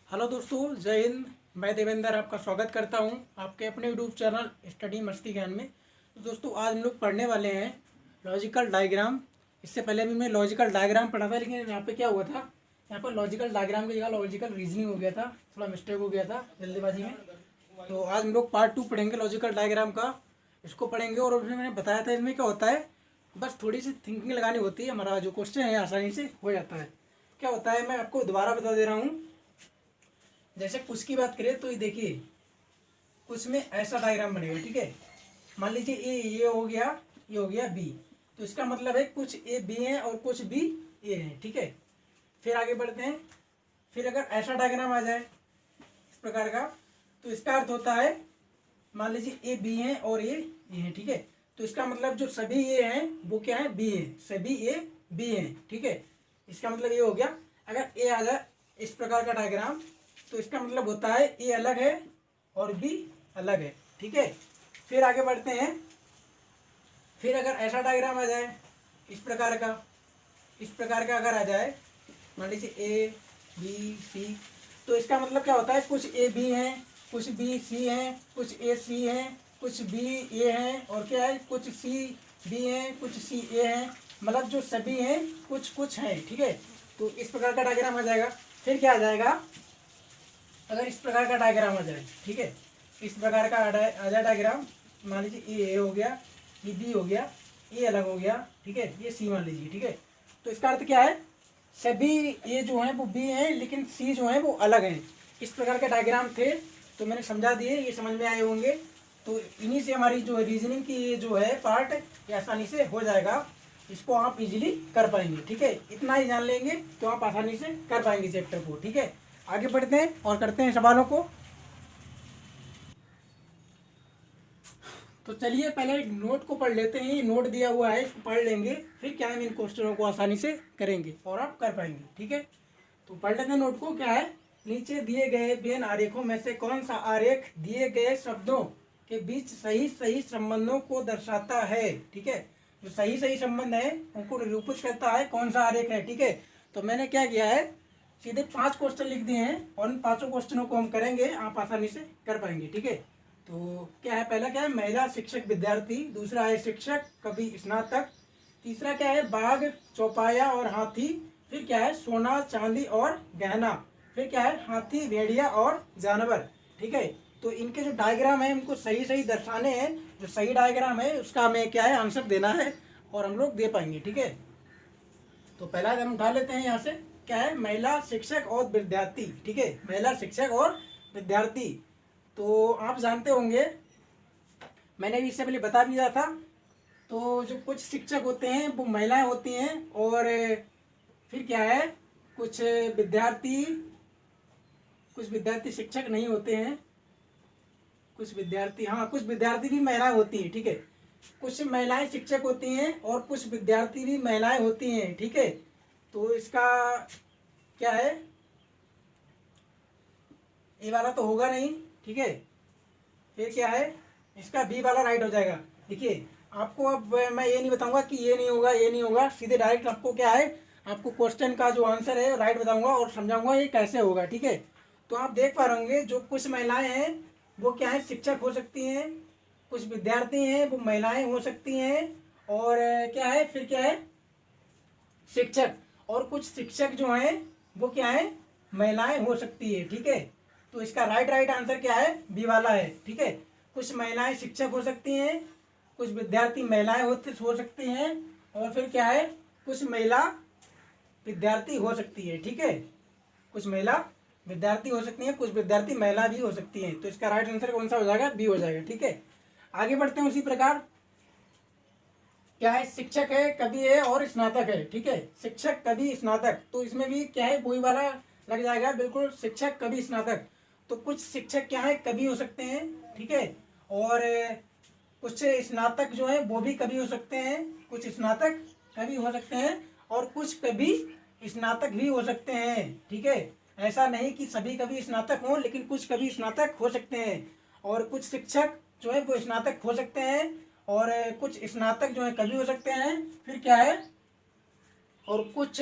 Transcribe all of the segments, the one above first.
Hello दोस्तों, जय हिंद। मैं देवेंद्र आपका स्वागत करता हूं आपके अपने यूट्यूब चैनल स्टडी मस्ती ज्ञान में। तो दोस्तों, आज हम लोग पढ़ने वाले हैं लॉजिकल डायग्राम। इससे पहले भी मैं लॉजिकल डायग्राम पढ़ा था, लेकिन यहाँ पे क्या हुआ था, यहाँ पर लॉजिकल डायग्राम की जगह लॉजिकल रीजनिंग हो गया था, थोड़ा मिस्टेक हो गया था जल्दीबाजी में। तो आज हम लोग पार्ट 2 पढ़ेंगे लॉजिकल डायग्राम का। इसको पढ़ेंगे और उसमें मैंने बताया था इसमें क्या होता है, बस थोड़ी सी थिंकिंग लगानी होती है, हमारा जो क्वेश्चन है आसानी से हो जाता है। क्या होता है मैं आपको दोबारा बता दे रहा हूँ। जैसे कुछ की बात करें तो ये देखिए, कुछ में ऐसा डायग्राम बनेगा, ठीक है। मान लीजिए ये हो गया, ये हो गया बी। तो इसका मतलब है कुछ ए बी है और कुछ बी ए है, ठीक है। फिर आगे बढ़ते हैं। फिर अगर ऐसा डायग्राम आ जाए इस प्रकार का, तो इसका अर्थ होता है, मान लीजिए ए बी है और ये है, ठीक है। तो इसका मतलब जो सभी ए हैं वो क्या है, बी है, सभी ए बी हैं, ठीक है। इसका मतलब ये हो गया। अगर ए आ जाए इस प्रकार का डायग्राम, तो इसका मतलब होता है ए अलग है और बी अलग है, ठीक है। फिर आगे बढ़ते हैं। फिर अगर ऐसा डायग्राम आ जाए इस प्रकार का, इस प्रकार का अगर आ जाए, मान लीजिए ए बी सी, तो इसका मतलब क्या होता है, कुछ ए बी हैं, कुछ बी सी हैं, कुछ ए सी हैं, कुछ बी ए हैं, और क्या है, कुछ सी बी हैं, कुछ सी ए हैं। मतलब जो सभी हैं कुछ कुछ हैं, ठीक है। तो इस प्रकार का डायग्राम आ जाएगा। फिर क्या आ जाएगा, अगर इस प्रकार का डायग्राम आ जाए, ठीक है, इस प्रकार का आ जाए डायग्राम, मान लीजिए ए हो गया, ये बी हो गया, ए अलग हो गया, ठीक है, ये सी मान लीजिए, ठीक है। तो इसका अर्थ क्या है, सभी ए जो हैं वो बी हैं, लेकिन सी जो हैं वो अलग हैं। इस प्रकार के डायग्राम थे, तो मैंने समझा दिए, ये समझ में आए होंगे। तो इन्हीं से हमारी जो रीजनिंग की ये जो है पार्ट, ये आसानी से हो जाएगा। इसको आप इजीली कर पाएंगे, ठीक है। इतना ही जान लेंगे तो आप आसानी से कर पाएंगे चैप्टर को, ठीक है। आगे बढ़ते हैं और करते हैं सवालों को। तो चलिए पहले नोट को पढ़ लेते हैं। ये नोट दिया हुआ है, इसको पढ़ लेंगे, फिर क्या है इन क्वेश्चनों को आसानी से करेंगे और आप कर पाएंगे, ठीक है। तो पढ़ लेते हैं नोट को। क्या है, नीचे दिए गए बेन आरेखों में से कौन सा आरेख दिए गए शब्दों के बीच सही सही संबंधों को दर्शाता है, ठीक है। जो सही सही संबंध है उनको निरूपित करता है, कौन सा आरेख है, ठीक है। तो मैंने क्या किया है, सीधे 5 क्वेश्चन लिख दिए हैं और इन 5 क्वेश्चनों को हम करेंगे, आप आसानी से कर पाएंगे, ठीक है। तो क्या है, पहला क्या है, महिला शिक्षक विद्यार्थी। दूसरा है शिक्षक कवि स्नातक। तीसरा क्या है, बाघ चौपाया और हाथी। फिर क्या है, सोना चांदी और गहना। फिर क्या है, हाथी भेड़िया और जानवर, ठीक है। तो इनके जो डायग्राम है उनको सही सही दर्शाने हैं। जो सही डायग्राम है उसका हमें क्या है, आंसर देना है और हम लोग दे पाएंगे, ठीक है। तो पहला हम उठा लेते हैं यहाँ से। क्या है, महिला शिक्षक और विद्यार्थी, ठीक है, महिला शिक्षक और विद्यार्थी। तो आप जानते होंगे, मैंने भी इससे पहले बता भी दिया था। तो जो कुछ शिक्षक होते हैं वो महिलाएं होती हैं, और फिर क्या है, कुछ विद्यार्थी कुछ विद्यार्थी शिक्षक नहीं होते हैं। कुछ विद्यार्थी, हाँ, कुछ विद्यार्थी भी महिलाएं होती हैं, ठीक है। कुछ महिलाएं शिक्षक होती हैं और कुछ विद्यार्थी भी महिलाएं होती हैं, ठीक है। तो इसका क्या है, ए वाला तो होगा नहीं, ठीक है। फिर क्या है, इसका बी वाला राइट हो जाएगा। देखिए, आपको अब मैं ये नहीं बताऊंगा कि ये नहीं होगा, ये नहीं होगा, सीधे डायरेक्ट आपको क्या है, आपको क्वेश्चन का जो आंसर है राइट बताऊंगा और समझाऊंगा ये कैसे होगा, ठीक है। तो आप देख पा रहे होंगे, जो कुछ महिलाएं हैं वो क्या है, शिक्षक हो सकती हैं, कुछ विद्यार्थी हैं वो महिलाएं हो सकती हैं, और क्या है, फिर क्या है, शिक्षक, और कुछ शिक्षक जो हैं वो क्या है, महिलाएं हो सकती है, ठीक है। तो इसका राइट आंसर क्या है, बी वाला है, ठीक है। कुछ महिलाएं शिक्षक हो सकती हैं, कुछ विद्यार्थी महिलाएं हो सकती हैं, और फिर क्या है, कुछ महिला विद्यार्थी हो सकती है, ठीक है। कुछ महिला विद्यार्थी हो सकती हैं, कुछ विद्यार्थी महिला भी हो सकती हैं। तो इसका राइट आंसर कौन सा हो जाएगा, बी हो जाएगा, ठीक है। आगे बढ़ते हैं। उसी प्रकार क्या है, शिक्षक है, कवि है और स्नातक है, ठीक है। शिक्षक कवि स्नातक, तो इसमें भी क्या है, वही वाला लग जाएगा बिल्कुल, शिक्षक कवि स्नातक। तो कुछ शिक्षक क्या है, कवि हो सकते हैं, ठीक है, और कुछ स्नातक जो है वो भी कवि हो सकते हैं, कुछ स्नातक कवि हो सकते हैं, और कुछ कवि स्नातक भी हो सकते हैं, ठीक है। ऐसा नहीं कि सभी कवि स्नातक हों, लेकिन कुछ कवि स्नातक हो सकते हैं, और कुछ शिक्षक जो है वो स्नातक हो सकते हैं, और कुछ स्नातक जो है कवि हो सकते हैं। फिर क्या है, और कुछ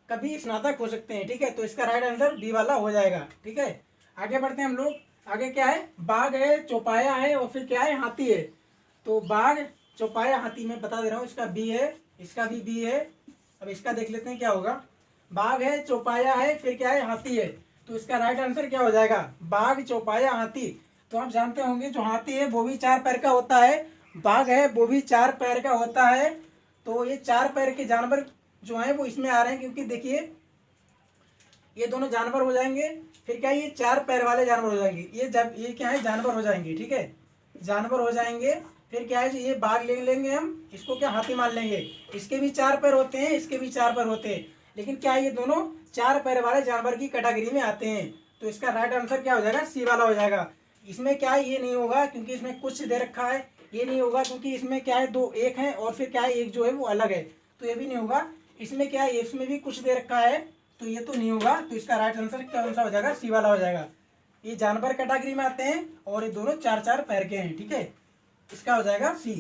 कभी स्नातक हो सकते हैं। ठीक है, तो इसका राइट आंसर बी वाला हो जाएगा। ठीक है, आगे बढ़ते हैं हम लोग। आगे क्या है, बाघ है, चौपाया है और फिर क्या है, हाथी है। तो बाघ, चौपाया, हाथी मैं बता दे रहा हूँ, इसका बी है, इसका भी बी है। अब इसका देख लेते हैं क्या होगा। बाघ है, चौपाया है, फिर क्या है, हाथी है। तो इसका राइट आंसर क्या हो जाएगा, बाघ, चौपाया, हाथी। तो आप जानते होंगे जो हाथी है वो भी 4 पैर का होता है, बाघ है वो भी 4 पैर का होता है। तो ये 4 पैर के जानवर जो हैं वो इसमें आ रहे हैं, क्योंकि देखिए ये दोनों जानवर हो जाएंगे, फिर क्या ये 4 पैर वाले जानवर हो जाएंगे। ये जब ये क्या है, जानवर हो जाएंगे। ठीक है, जानवर हो जाएंगे। फिर क्या है, ये बाघ ले लेंगे हम, इसको क्या हाथी मान लेंगे। इसके भी 4 पैर होते हैं, इसके भी 4 पैर होते हैं, लेकिन क्या है ये दोनों 4 पैर वाले जानवर की कैटेगरी में आते हैं। तो इसका राइट आंसर क्या हो जाएगा, सी वाला हो जाएगा। इसमें क्या है, ये नहीं होगा क्योंकि इसमें कुछ दे रखा है। ये नहीं होगा क्योंकि इसमें क्या है, दो एक है और फिर क्या है, एक जो है वो अलग है, तो ये भी नहीं होगा। इसमें क्या है, इसमें भी कुछ दे रखा है, तो ये तो नहीं होगा। तो इसका राइट आंसर कौन सा हो जाएगा, सी वाला हो जाएगा। ये जानवर कैटेगरी में आते हैं और ये दोनों 4-4 पैर के हैं। ठीक है, इसका हो जाएगा सी।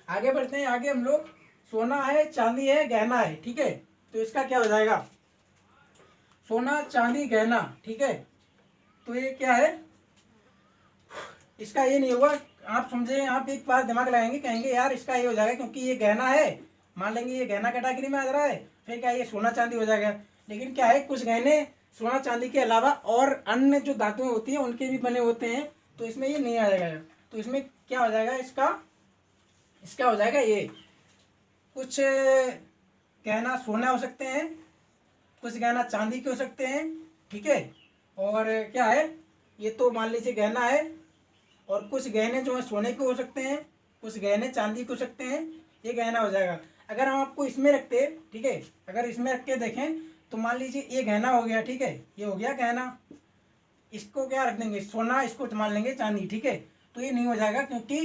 आगे बढ़ते हैं। आगे हम लोग, सोना है, चांदी है, गहना है। ठीक है, तो इसका क्या हो जाएगा, सोना, चांदी, गहना। ठीक है, तो ये क्या है, इसका ये नहीं होगा। आप समझे, आप एक बार दिमाग लगाएंगे, कहेंगे यार इसका ये हो जाएगा क्योंकि ये गहना है, मान लेंगे ये गहना कैटेगरी में आ रहा है, फिर क्या ये सोना चांदी हो जाएगा। लेकिन क्या है, कुछ गहने सोना चांदी के अलावा और अन्य जो धातुएं होती हैं उनके भी बने होते हैं, तो इसमें ये नहीं आ जाएगा। तो इसमें क्या हो जाएगा, इसका हो जाएगा ये, कुछ गहना सोना हो सकते हैं, कुछ गहना चांदी के हो सकते हैं। ठीक है, और क्या है, ये तो मान लीजिए गहना है, और कुछ गहने जो है सोने के हो सकते हैं, कुछ गहने चांदी के हो सकते हैं, ये गहना हो जाएगा। अगर हम आपको इसमें रखते, ठीक है, अगर इसमें रख के देखें तो मान लीजिए ये गहना हो गया। ठीक है, ये हो गया गहना, इसको क्या रख देंगे, सोना, इसको मान लेंगे चांदी। ठीक है, तो ये नहीं हो जाएगा क्योंकि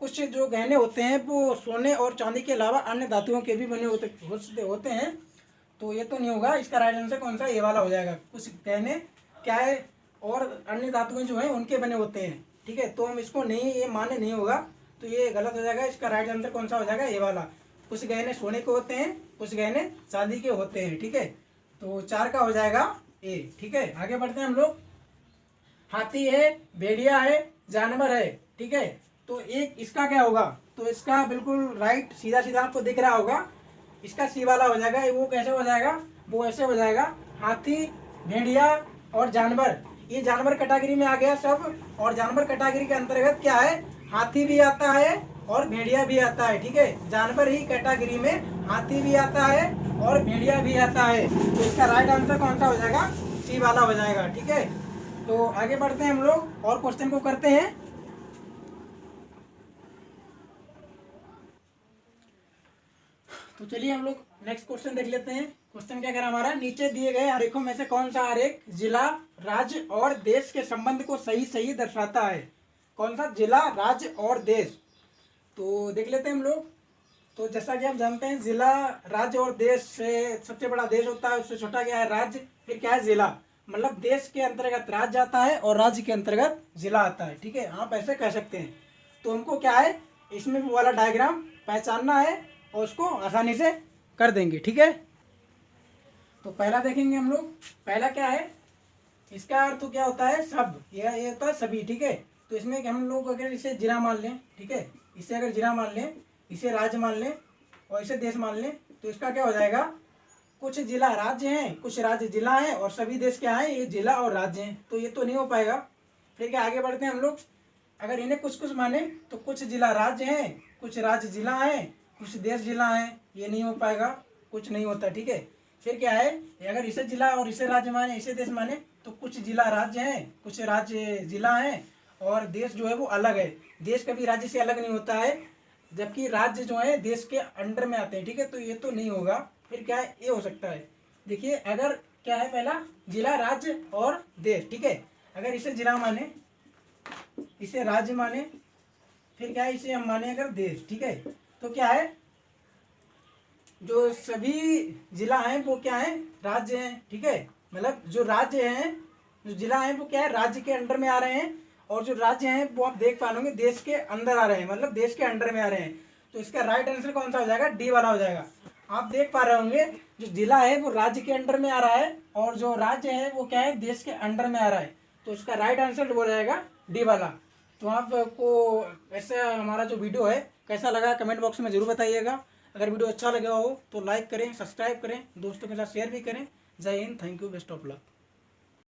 कुछ जो गहने होते हैं वो सोने और चांदी के अलावा अन्य धातुओं के भी बने होते हैं, तो ये तो नहीं होगा। इसका राइट आंसर कौन सा, ये वाला हो जाएगा। कुछ गहने क्या है और अन्य धातुएं जो हैं उनके बने होते हैं। ठीक है, तो हम इसको नहीं, ये मान्य नहीं होगा, तो ये गलत हो जाएगा। इसका राइट आंसर कौन सा हो जाएगा, ये वाला। कुछ गहने सोने के होते हैं, कुछ गहने चांदी के होते हैं। ठीक है, तो 4 का हो जाएगा ए। ठीक है, आगे बढ़ते हैं हम लोग। हाथी है, भेड़िया है, जानवर है। ठीक है, तो एक इसका क्या होगा, तो इसका बिल्कुल राइट, सीधा सीधा आपको दिख रहा होगा, इसका सी वाला हो जाएगा। वो कैसे हो जाएगा, वो ऐसे हो जाएगा, हाथी, भेड़िया और जानवर, ये जानवर कैटेगरी में आ गया सब। और जानवर कैटेगरी के अंतर्गत क्या है, हाथी भी आता है और भेड़िया भी आता है। ठीक है, जानवर ही कैटेगरी में हाथी भी आता है और भेड़िया भी आता है। तो इसका राइट आंसर कौन सा हो जाएगा, सी वाला हो जाएगा। ठीक है, तो आगे बढ़ते हैं हम लोग और क्वेश्चन को करते हैं। तो चलिए हम लोग नेक्स्ट क्वेश्चन देख लेते हैं। क्वेश्चन क्या कह रहा हमारा, नीचे दिए गए आरेखों में से कौन सा आरेख जिला, राज्य और देश के संबंध को सही सही दर्शाता है। कौन सा, जिला, राज्य और देश। तो देख लेते हैं हम लोग। तो जैसा कि आप जानते हैं, जिला, राज्य और देश से सबसे बड़ा देश होता है, उससे छोटा क्या है, राज्य, फिर क्या है, जिला। मतलब देश के अंतर्गत राज्य आता है और राज्य के अंतर्गत जिला आता है। ठीक है, आप ऐसे कह सकते हैं। तो हमको क्या है, इसमें वो वाला डायग्राम पहचानना है और उसको आसानी से कर देंगे। ठीक है, तो पहला देखेंगे हम लोग। पहला क्या है, इसका अर्थ तो क्या होता है, सब, ये होता है सभी। ठीक है, तो इसमें हम लोग अगर इसे जिला मान लें, ठीक है, इसे अगर जिला मान लें, इसे राज्य मान लें और इसे देश मान लें, तो इसका क्या हो जाएगा, कुछ जिला राज्य हैं, कुछ राज्य जिला हैं और सभी देश क्या हैं, ये जिला और राज्य हैं। तो ये तो नहीं हो पाएगा। फिर क्या, आगे बढ़ते हैं हम लोग। अगर इन्हें कुछ कुछ माने तो कुछ जिला राज्य हैं, कुछ राज्य जिला हैं, कुछ देश जिला हैं, ये नहीं हो पाएगा, कुछ नहीं होता। ठीक है, फिर क्या है, अगर इसे जिला और इसे राज्य माने, इसे देश माने, तो कुछ जिला राज्य हैं, कुछ राज्य जिला हैं और देश जो है वो अलग है। देश कभी राज्य से अलग नहीं होता है, जबकि राज्य जो है देश के अंडर में आते हैं। ठीक है, तो ये तो नहीं होगा। फिर क्या है, ये हो सकता है। देखिए, अगर क्या है, पहला जिला, राज्य और देश। ठीक है, अगर इसे जिला माने, इसे राज्य माने, फिर क्या है, इसे हम माने अगर देश। ठीक है, तो क्या है, जो सभी जिला हैं वो क्या है, राज्य हैं। ठीक है, मतलब जो राज्य हैं, जो जिला हैं वो क्या है, राज्य के अंडर में आ रहे हैं, और जो राज्य हैं वो आप देख पा लोगे देश के अंदर आ रहे हैं, मतलब देश के अंडर में आ रहे हैं। तो इसका राइट आंसर कौन सा हो जाएगा, डी वाला हो जाएगा। आप देख पा रहे होंगे जो जिला है वो राज्य के अंडर में आ रहा है और जो राज्य है वो क्या है, देश के अंडर में आ रहा है। तो इसका राइट आंसर वो रहेगा डी वाला। तो आपको ऐसे हमारा जो वीडियो है कैसा लगा कमेंट बॉक्स में जरूर बताइएगा। अगर वीडियो अच्छा लगा हो तो लाइक करें, सब्सक्राइब करें, दोस्तों के साथ शेयर भी करें। जय Hind, thank you, best of luck.